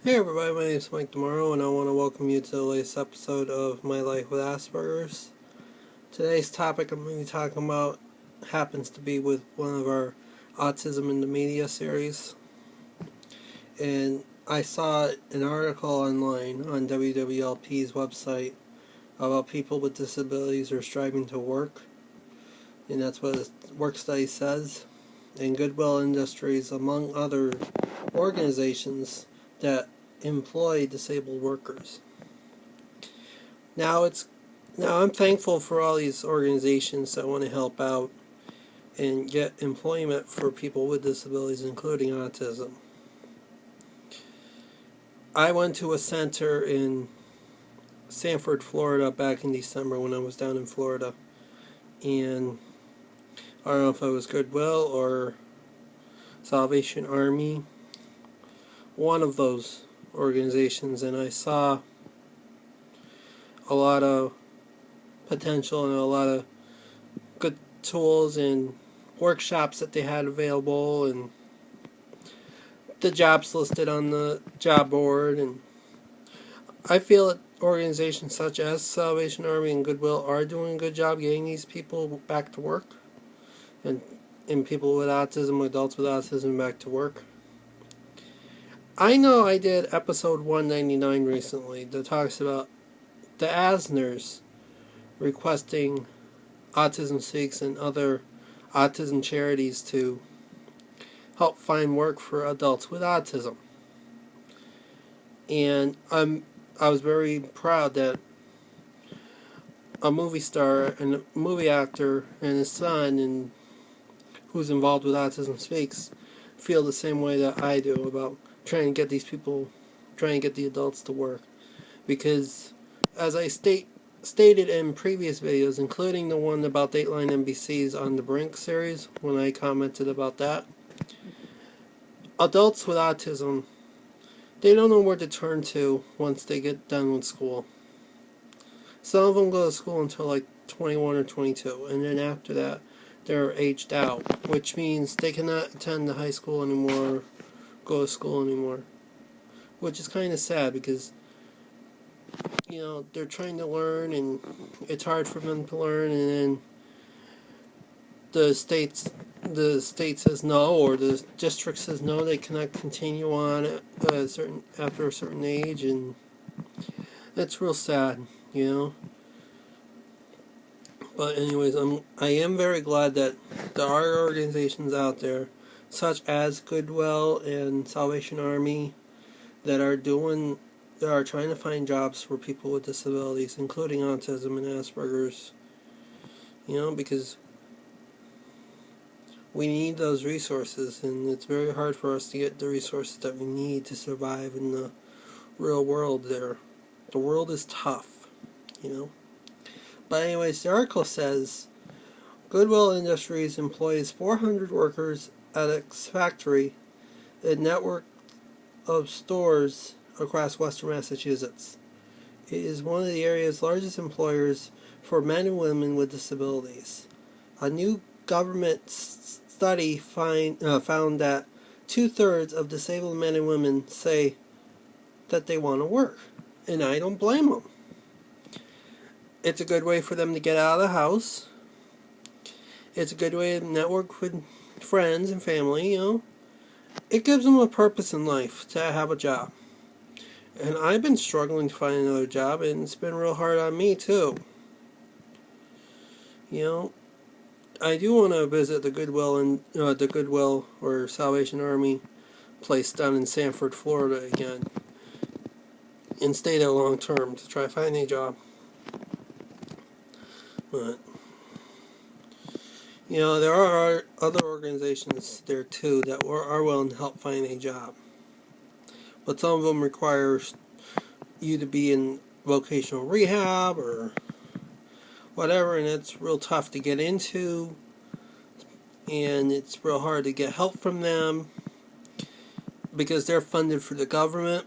Hey everybody, my name is Mike Tomorrow, and I want to welcome you to the latest episode of My Life with Asperger's. Today's topic I'm going to be talking about happens to be with one of our Autism in the Media series. And I saw an article online on WWLP's website about people with disabilities who are striving to work. And that's what the work study says. And Goodwill Industries, among other organizations that employ disabled workers. Now I'm thankful for all these organizations that want to help out and get employment for people with disabilities, including autism. I went to a center in Sanford, Florida back in December when I was down in Florida, and I don't know if it was Goodwill or Salvation Army, one of those organizations, and I saw a lot of potential and a lot of good tools and workshops that they had available, and the jobs listed on the job board. And I feel that organizations such as Salvation Army and Goodwill are doing a good job getting these people back to work, and people with autism, adults with autism, back to work. I know I did episode 199 recently that talks about the Asners requesting Autism Speaks and other autism charities to help find work for adults with autism. And I was very proud that a movie star and a movie actor and his son, and who's involved with Autism Speaks, feel the same way that I do about trying to get these people, trying to get the adults to work. Because, as I stated in previous videos, including the one about Dateline NBC's On the Brink series, when I commented about that, adults with autism, they don't know where to turn to once they get done with school. Some of them go to school until like 21 or 22, and then after that, they're aged out, which means they cannot attend the high school anymore, go to school anymore, which is kind of sad because, they're trying to learn, and it's hard for them to learn, and then the state says no, or the district says no, they cannot continue on after a certain age, and it's real sad, But anyways, I am very glad that there are organizations out there, such as Goodwill and Salvation Army, that are trying to find jobs for people with disabilities, including autism and Asperger's. Because we need those resources, and it's very hard for us to get the resources that we need to survive in the real world there. The world is tough, But anyways, the article says, Goodwill Industries employs 400 workers at its factory, a network of stores across western Massachusetts. It is one of the area's largest employers for men and women with disabilities. A new government study found that 2/3 of disabled men and women say that they want to work, and I don't blame them. It's a good way for them to get out of the house. It's a good way to network with friends and family, It gives them a purpose in life to have a job. And I've been struggling to find another job, and it's been real hard on me, too. I do want to visit the Goodwill or Salvation Army place down in Sanford, Florida again, and stay there long term to try to find a job. But there are other organizations there too that are willing to help find a job, but some of them require you to be in vocational rehab or whatever, and it's real tough to get into, and it's real hard to get help from them because they're funded for the government.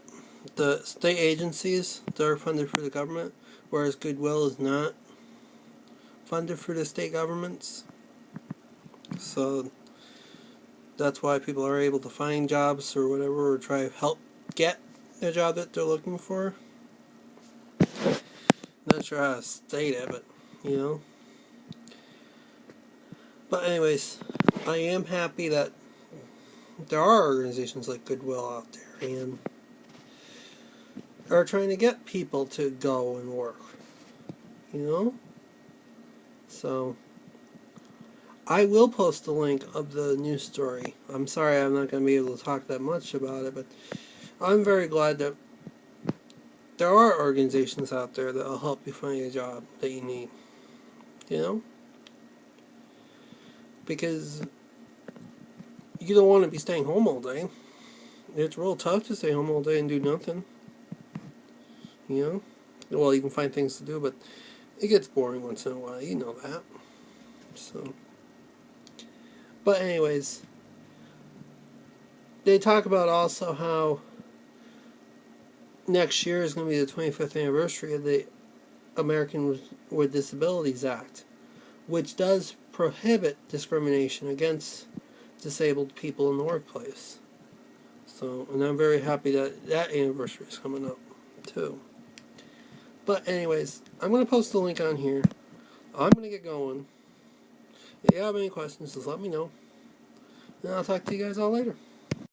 The state agencies, they're funded for the government, whereas Goodwill is not funded for the state governments. So that's why people are able to find jobs or whatever, or try to help get a job that they're looking for. Not sure how to state it, but, you know. But anyways, I am happy that there are organizations like Goodwill out there and are trying to get people to go and work, you know. So I will post the link of the news story. I'm sorry I'm not going to be able to talk that much about it, but I'm very glad that there are organizations out there that will help you find a job that you need, you know. Because you don't want to be staying home all day. It's real tough to stay home all day and do nothing, you know. Well, you can find things to do, but it gets boring once in a while, you know that. So, but anyways, they talk about also how next year is going to be the 25th anniversary of the Americans with Disabilities Act, which does prohibit discrimination against disabled people in the workplace. So, and I'm very happy that that anniversary is coming up, too. But anyways, I'm going to post the link on here. I'm going to get going. If you have any questions, just let me know. And I'll talk to you guys all later.